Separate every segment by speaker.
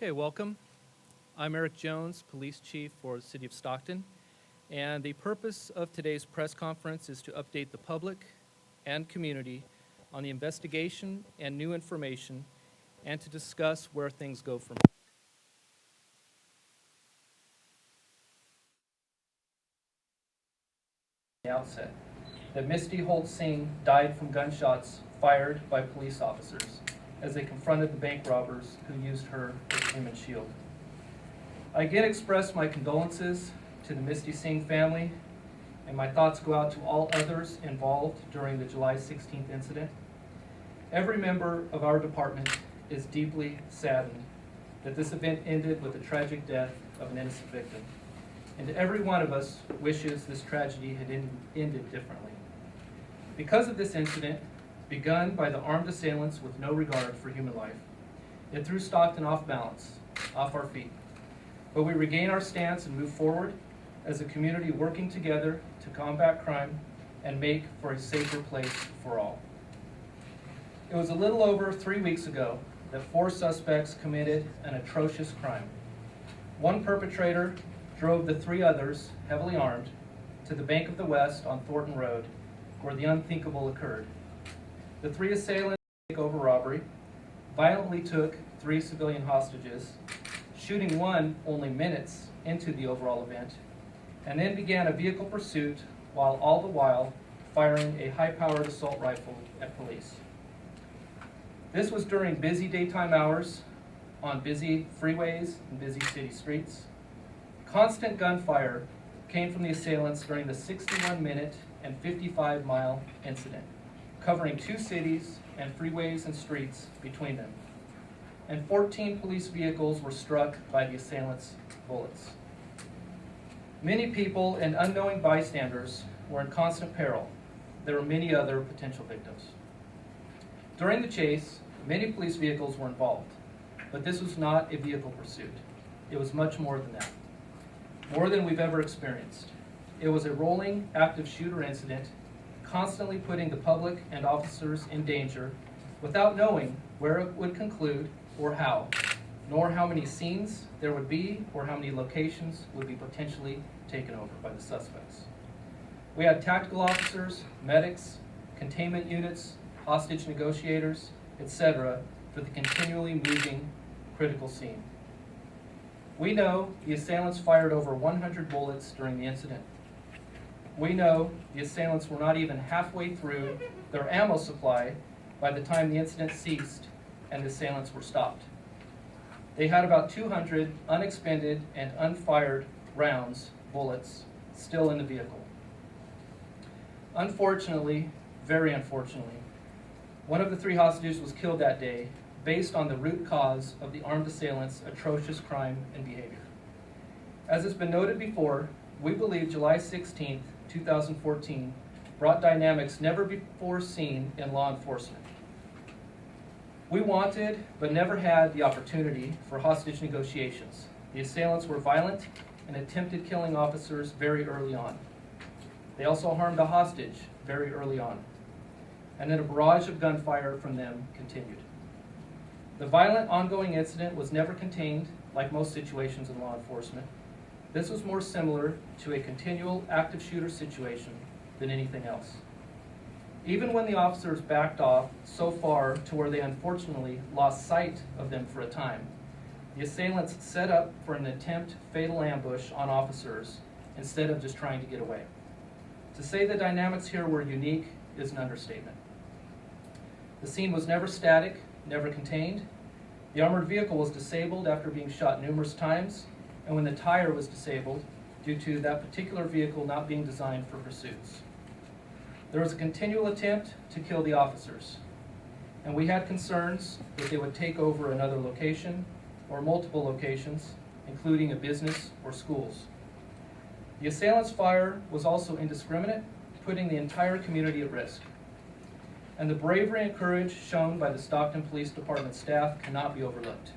Speaker 1: Okay, welcome. I'm Eric Jones, Police Chief for the City of Stockton, and the purpose of today's press conference is to update the public and community on the investigation and new information, and to discuss where things go from here. The outset that Misty Holt-Singh died from gunshots fired by police officers as they confronted the bank robbers who used her as human shield. I again express my condolences to the Misty Singh family, and my thoughts go out to all others involved during the July 16th incident. Every member of our department is deeply saddened that this event ended with the tragic death of an innocent victim. And every one of us wishes this tragedy had ended differently. Because of this incident, begun by the armed assailants with no regard for human life, it threw Stockton off balance, off our feet. But we regain our stance and move forward as a community working together to combat crime and make for a safer place for all. It was a little over 3 weeks ago that 4 suspects committed an atrocious crime. One perpetrator drove the 3 others, heavily armed, to the Bank of the West on Thornton Road, where the unthinkable occurred. The 3 assailants took over robbery, violently took 3 civilian hostages, shooting one only minutes into the overall event, and then began a vehicle pursuit while all the while firing a high-powered assault rifle at police. This was during busy daytime hours on busy freeways and busy city streets. Constant gunfire came from the assailants during the 61-minute and 55-mile incident, covering 2 cities and freeways and streets between them. And 14 police vehicles were struck by the assailants' bullets. Many people and unknowing bystanders were in constant peril. There were many other potential victims. During the chase, many police vehicles were involved, but this was not a vehicle pursuit. It was much more than that, more than we've ever experienced. It was a rolling active shooter incident, constantly putting the public and officers in danger without knowing where it would conclude or how, nor how many scenes there would be or how many locations would be potentially taken over by the suspects. We had tactical officers, medics, containment units, hostage negotiators, etc., for the continually moving critical scene. We know the assailants fired over 100 bullets during the incident. We know the assailants were not even halfway through their ammo supply by the time the incident ceased and the assailants were stopped. They had about 200 unexpended and unfired rounds, bullets, still in the vehicle. Unfortunately, very unfortunately, one of the 3 hostages was killed that day based on the root cause of the armed assailants' atrocious crime and behavior. As has been noted before, we believe July 16, 2014 brought dynamics never before seen in law enforcement. We wanted, but never had the opportunity for hostage negotiations. The assailants were violent and attempted killing officers very early on. They also harmed a hostage very early on. And then a barrage of gunfire from them continued. The violent ongoing incident was never contained like most situations in law enforcement. This was more similar to a continual active shooter situation than anything else. Even when the officers backed off so far to where they unfortunately lost sight of them for a time, the assailants set up for an attempt fatal ambush on officers instead of just trying to get away. To say the dynamics here were unique is an understatement. The scene was never static, never contained. The armored vehicle was disabled after being shot numerous times, and when the tire was disabled due to that particular vehicle not being designed for pursuits. There was a continual attempt to kill the officers, and we had concerns that they would take over another location or multiple locations, including a business or schools. The assailants' fire was also indiscriminate, putting the entire community at risk. And the bravery and courage shown by the Stockton Police Department staff cannot be overlooked.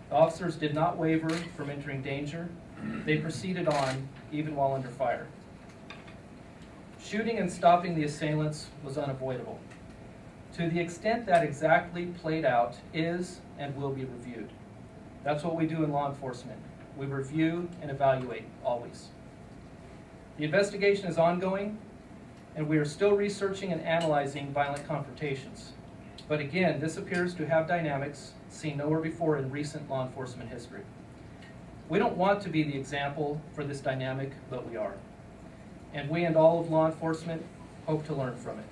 Speaker 1: The officers did not waver from entering danger. They proceeded on, even while under fire. Shooting and stopping the assailants was unavoidable. To the extent that exactly played out is and will be reviewed. That's what we do in law enforcement. We review and evaluate, always. The investigation is ongoing, and we are still researching and analyzing violent confrontations. But again, this appears to have dynamics seen nowhere before in recent law enforcement history. We don't want to be the example for this dynamic, but we are. And we and all of law enforcement hope to learn from it.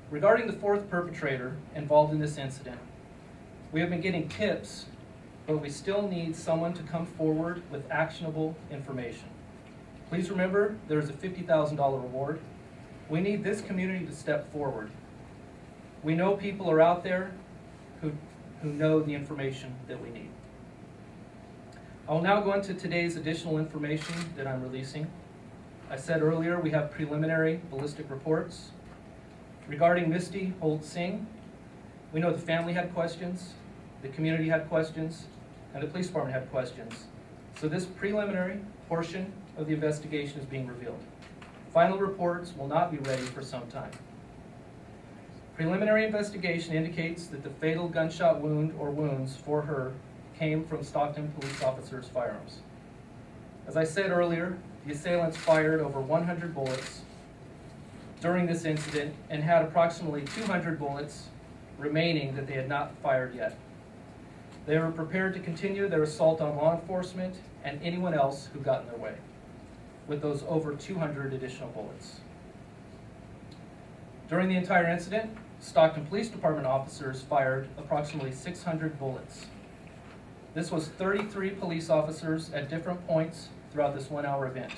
Speaker 1: Regarding the fourth perpetrator involved in this incident, we have been getting tips, but we still need someone to come forward with actionable information. Please remember, there is a $50,000 reward. We need this community to step forward. We know people are out there who know the information that we need. I will now go into today's additional information that I'm releasing. I said earlier we have preliminary ballistic reports. Regarding Misty Holt-Singh, we know the family had questions, the community had questions, and the police department had questions. So this preliminary portion of the investigation is being revealed. Final reports will not be ready for some time. Preliminary investigation indicates that the fatal gunshot wound or wounds for her came from Stockton police officers' firearms. As I said earlier, the assailants fired over 100 bullets during this incident and had approximately 200 bullets remaining that they had not fired yet. They were prepared to continue their assault on law enforcement and anyone else who got in their way with those over 200 additional bullets. During the entire incident, Stockton Police Department officers fired approximately 600 bullets. This was 33 police officers at different points throughout this 1-hour event.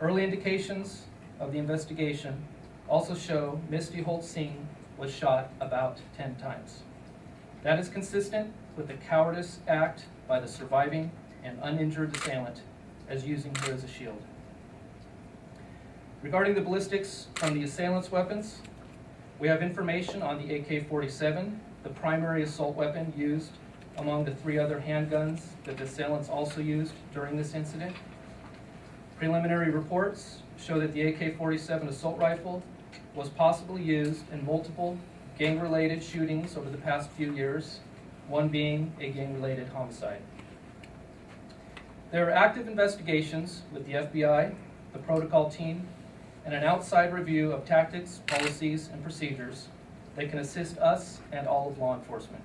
Speaker 1: Early indications of the investigation also show Misty Holt-Singh was shot about 10 times. That is consistent with the cowardice act by the surviving and uninjured assailant as using her as a shield. Regarding the ballistics from the assailant's weapons, we have information on the AK-47, the primary assault weapon used among the 3 other handguns that the assailants also used during this incident. Preliminary reports show that the AK-47 assault rifle was possibly used in multiple gang-related shootings over the past few years, one being a gang-related homicide. There are active investigations with the FBI, the protocol team, and an outside review of tactics, policies, and procedures that can assist us and all of law enforcement.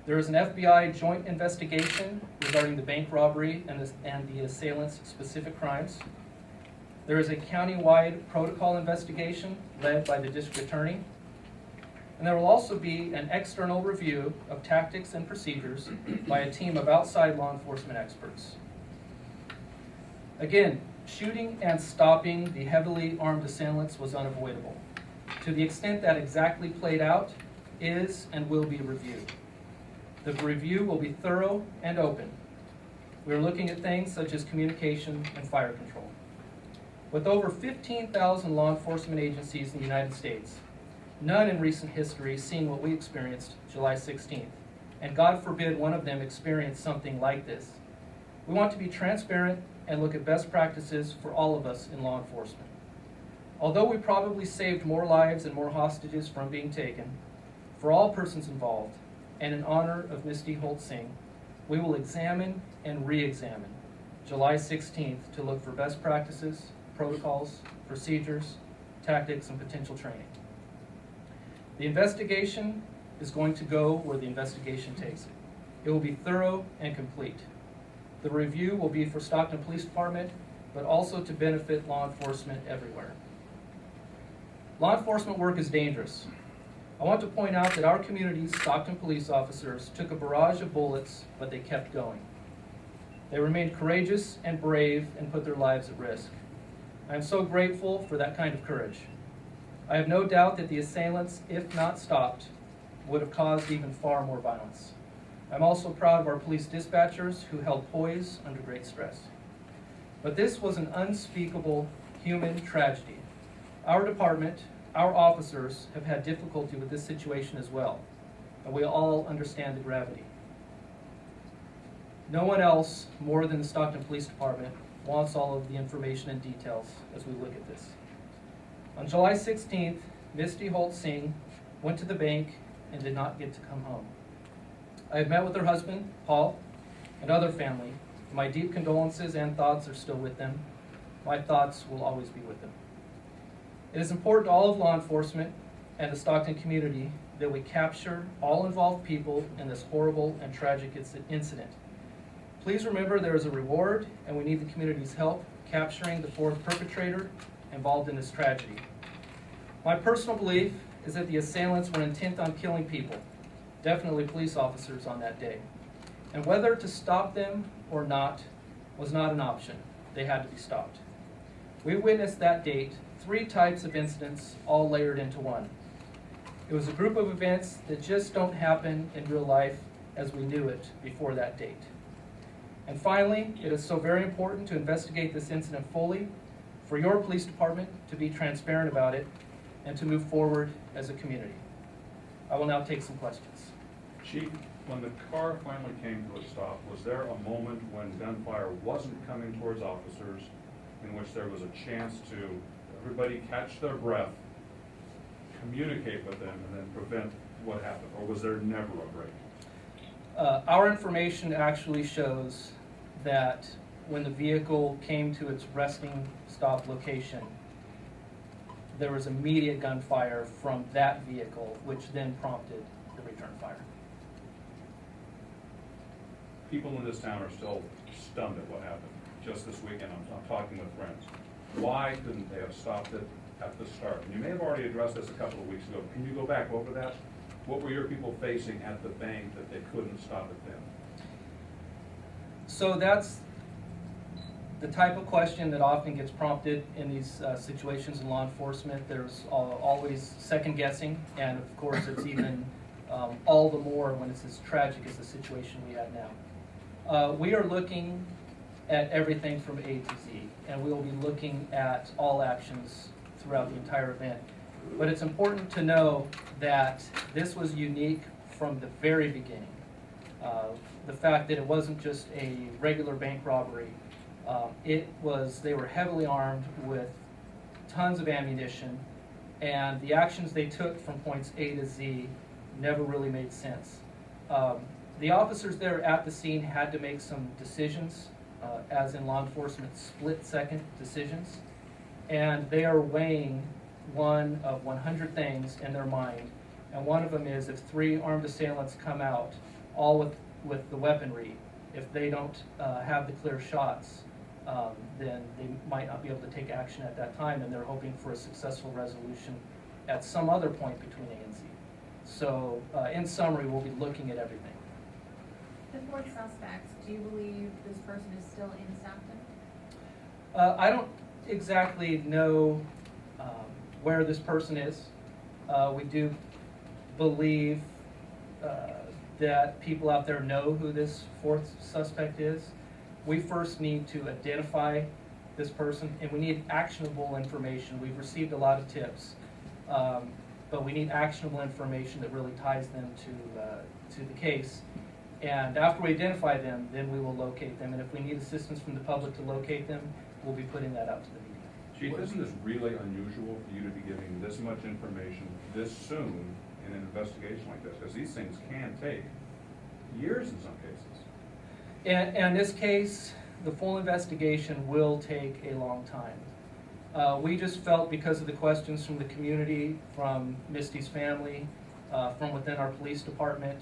Speaker 1: There is an FBI joint investigation regarding the bank robbery and the assailant's specific crimes. There is a county-wide protocol investigation led by the district attorney. And there will also be an external review of tactics and procedures by a team of outside law enforcement experts. Again, shooting and stopping the heavily armed assailants was unavoidable. To the extent that exactly played out is and will be reviewed. The review will be thorough and open. We are looking at things such as communication and fire control. With over 15,000 law enforcement agencies in the United States, none in recent history seen what we experienced July 16th, and God forbid one of them experience something like this. We want to be transparent and look at best practices for all of us in law enforcement. Although we probably saved more lives and more hostages from being taken, for all persons involved, and in honor of Misty Holt-Singh, we will examine and re-examine July 16th to look for best practices, protocols, procedures, tactics, and potential training. The investigation is going to go where the investigation takes it. It will be thorough and complete. The review will be for Stockton Police Department, but also to benefit law enforcement everywhere. Law enforcement work is dangerous. I want to point out that our community's Stockton police officers took a barrage of bullets, but they kept going. They remained courageous and brave and put their lives at risk. I am so grateful for that kind of courage. I have no doubt that the assailants, if not stopped, would have caused even far more violence. I'm also proud of our police dispatchers who held poise under great stress. But this was an unspeakable human tragedy. Our department, our officers have had difficulty with this situation as well, and we all understand the gravity. No one else, more than the Stockton Police Department, wants all of the information and details as we look at this. On July 16th, Misty Holt-Singh went to the bank and did not get to come home. I have met with her husband, Paul, and other family. My deep condolences and thoughts are still with them. My thoughts will always be with them. It is important to all of law enforcement and the Stockton community that we capture all involved people in this horrible and tragic incident. Please remember there is a reward, and we need the community's help capturing the fourth perpetrator involved in this tragedy. My personal belief is that the assailants were intent on killing people, definitely police officers on that day. And whether to stop them or not was not an option. They had to be stopped. We witnessed that date 3 types of incidents all layered into one. It was a group of events that just don't happen in real life as we knew it before that date. And finally, it is so very important to investigate this incident fully, for your police department to be transparent about it, and to move forward as a community. I will now take some questions.
Speaker 2: Chief, when the car finally came to a stop, was there a moment when gunfire wasn't coming towards officers in which there was a chance to everybody catch their breath, communicate with them, and then prevent what happened? Or was there never a break?
Speaker 1: Our information actually shows that when the vehicle came to its resting stop location, there was immediate gunfire from that vehicle, which then prompted the return fire.
Speaker 2: People in this town are still stunned at what happened just this weekend. I'm talking with friends. Why couldn't they have stopped it at the start? And you may have already addressed this a couple of weeks ago. Can you go back over that? What were your people facing at the bank that they couldn't stop it then?
Speaker 1: So that's the type of question that often gets prompted in these situations in law enforcement. There's always second guessing, and of course it's even all the more when it's as tragic as the situation we had now. We are looking at everything from A to Z, and we will be looking at all actions throughout the entire event. But it's important to know that this was unique from the very beginning. The fact that it wasn't just a regular bank robbery. They were heavily armed with tons of ammunition, and the actions they took from points A to Z never really made sense. The officers there at the scene had to make some decisions, as in law enforcement, split-second decisions, and they are weighing one of 100 things in their mind, and one of them is if 3 armed assailants come out, all with the weaponry, if they don't have the clear shots, then they might not be able to take action at that time, and they're hoping for a successful resolution at some other point between A and Z. So, in summary, we'll be looking at everything.
Speaker 3: The 4 suspects, do you believe this person is still in Stockton?
Speaker 1: I don't exactly know where this person is. We do believe that people out there know who this 4th suspect is. We first need to identify this person, and we need actionable information. We've received a lot of tips, but we need actionable information that really ties them to the case. And after we identify them, then we will locate them. And if we need assistance from the public to locate them, we'll be putting that out to the media.
Speaker 2: Chief, isn't this really unusual for you to be giving this much information this soon in an investigation like this? Because these things can take years in some cases.
Speaker 1: In this case, the full investigation will take a long time. We just felt, because of the questions from the community, from Misty's family, from within our police department,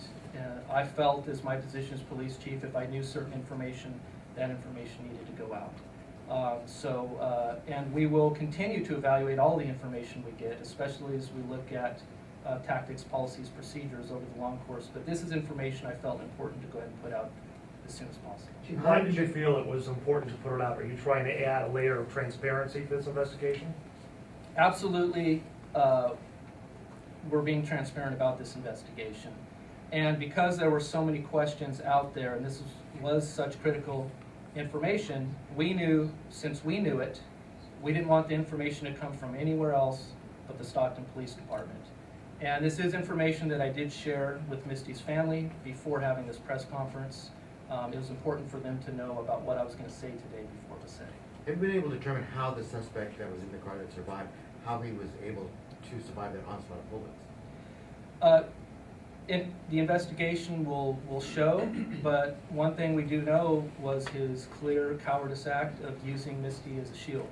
Speaker 1: I felt, as my position as police chief, if I knew certain information, that information needed to go out. And we will continue to evaluate all the information we get, especially as we look at tactics, policies, procedures over the long course. But this is information I felt important to go ahead and put out as soon as possible.
Speaker 4: Chief, why did you feel it was important to put it out? Are you trying to add a layer of transparency to this investigation?
Speaker 1: Absolutely, we're being transparent about this investigation. And because there were so many questions out there, and this was such critical information, we knew, since we knew it, we didn't want the information to come from anywhere else but the Stockton Police Department. And this is information that I did share with Misty's family before having this press conference. It was important for them to know about what I was going to say today before it was said.
Speaker 5: Have you been able to determine how the suspect that was in the car that survived, how he was able to survive that onslaught of bullets?
Speaker 1: The investigation will show, but one thing we do know was his clear cowardice act of using Misty as a shield.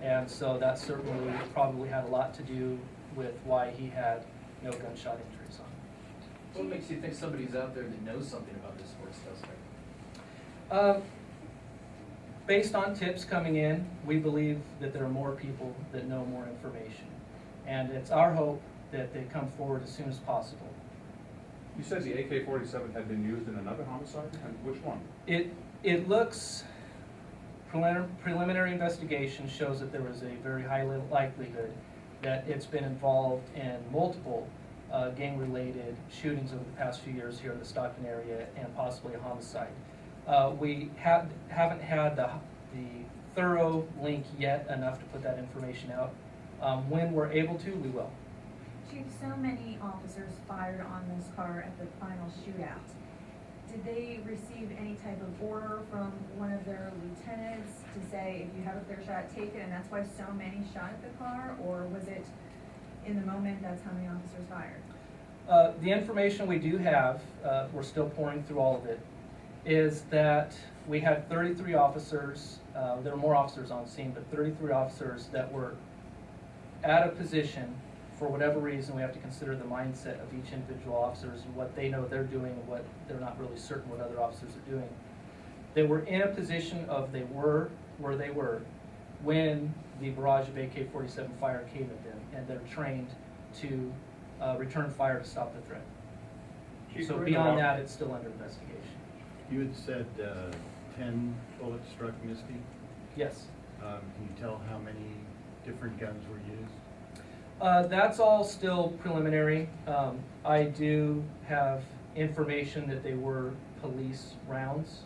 Speaker 1: And so that certainly probably had a lot to do with why he had no gunshot injuries on him.
Speaker 6: What makes you think somebody's out there that knows something about this fourth suspect?
Speaker 1: Based on tips coming in, we believe that there are more people that know more information. And it's our hope that they come forward as soon as possible.
Speaker 2: You said the AK-47 had been used in another homicide, and which one?
Speaker 1: It looks, preliminary investigation shows that there was a very high likelihood that it's been involved in multiple gang-related shootings over the past few years here in the Stockton area and possibly a homicide. We haven't had the thorough link yet enough to put that information out. When we're able to, we will.
Speaker 3: Chief, so many officers fired on this car at the final shootout. Did they receive any type of order from one of their lieutenants to say, if you have a clear shot, take it, and that's why so many shot at the car? Or was it in the moment, that's how many officers fired?
Speaker 1: The information we do have, we're still pouring through all of it, is that we had 33 officers, there were more officers on scene, but 33 officers that were at a position. For whatever reason, we have to consider the mindset of each individual officers and what they know they're doing and what they're not really certain what other officers are doing. They were in a position of they were where they were when the barrage of AK-47 fire came at them, and they're trained to return fire to stop the threat.
Speaker 2: Chief,
Speaker 1: So
Speaker 2: during the
Speaker 1: beyond
Speaker 2: rob-
Speaker 1: that, it's still under investigation.
Speaker 7: You had said 10 bullets struck Misty.
Speaker 1: Yes.
Speaker 7: Can you tell how many different guns were used?
Speaker 1: That's all still preliminary. I do have information that they were police rounds,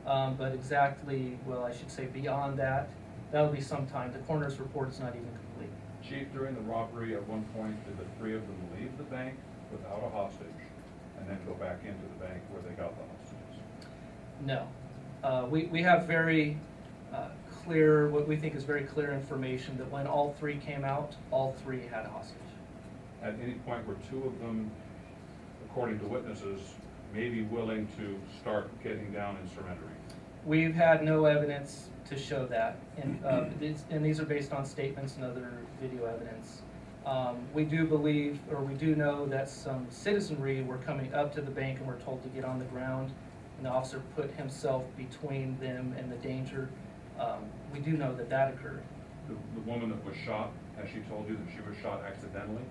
Speaker 1: but exactly, well, I should say beyond that, that'll be some time. The coroner's report is not even complete.
Speaker 2: Chief, during the robbery, at one point, did the three of them leave the bank without a hostage and then go back into the bank where they got the hostages?
Speaker 1: No. We have very clear, what we think is very clear information that when all three came out, all three had a hostage.
Speaker 2: At any point were two of them, according to witnesses, maybe willing to start getting down and surrendering?
Speaker 1: We've had no evidence to show that, and these are based on statements and other video evidence. We do believe, or we do know that some citizenry were coming up to the bank and were told to get on the ground, and the officer put himself between them and the danger. We do know that that occurred.
Speaker 2: The woman that was shot, has she told you that she was shot accidentally?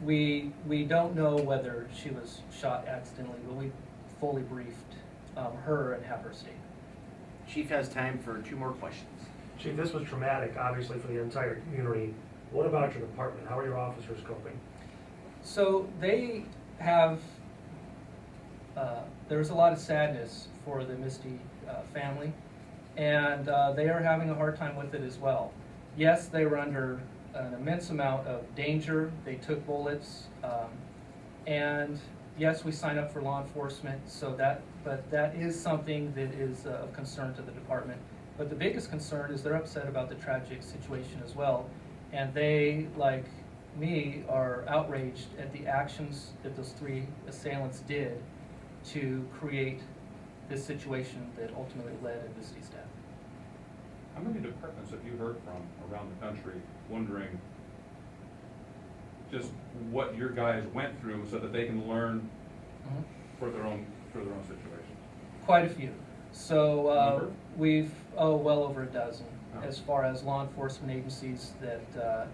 Speaker 1: We don't know whether she was shot accidentally, but we fully briefed her and have her statement.
Speaker 8: Chief has time for 2 more questions.
Speaker 4: Chief, this was traumatic, obviously, for the entire community. What about your department? How are your officers coping?
Speaker 1: So they have, there's a lot of sadness for the Misty family, and they are having a hard time with it as well. Yes, they were under an immense amount of danger. They took bullets, and yes, we sign up for law enforcement, but that is something that is of concern to the department. But the biggest concern is they're upset about the tragic situation as well, and they, like me, are outraged at the actions that those 3 assailants did to create this situation that ultimately led to Misty's death.
Speaker 2: How many departments have you heard from around the country wondering just what your guys went through so that they can learn for their own situations?
Speaker 1: Quite a few. So
Speaker 2: Number?
Speaker 1: we've, well over a dozen,
Speaker 2: Oh.
Speaker 1: as far as law enforcement agencies that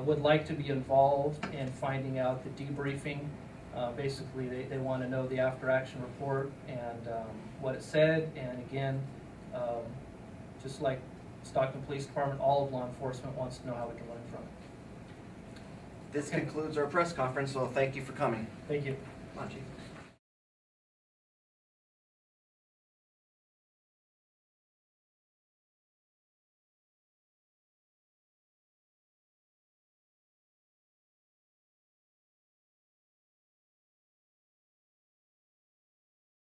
Speaker 1: would like to be involved in finding out the debriefing. Basically, they want to know the after-action report and what it said. And again, just like Stockton Police Department, all of law enforcement wants to know how we can learn from it.
Speaker 8: This concludes our press conference, so thank you for coming.
Speaker 1: Thank you.
Speaker 8: Come on, Chief.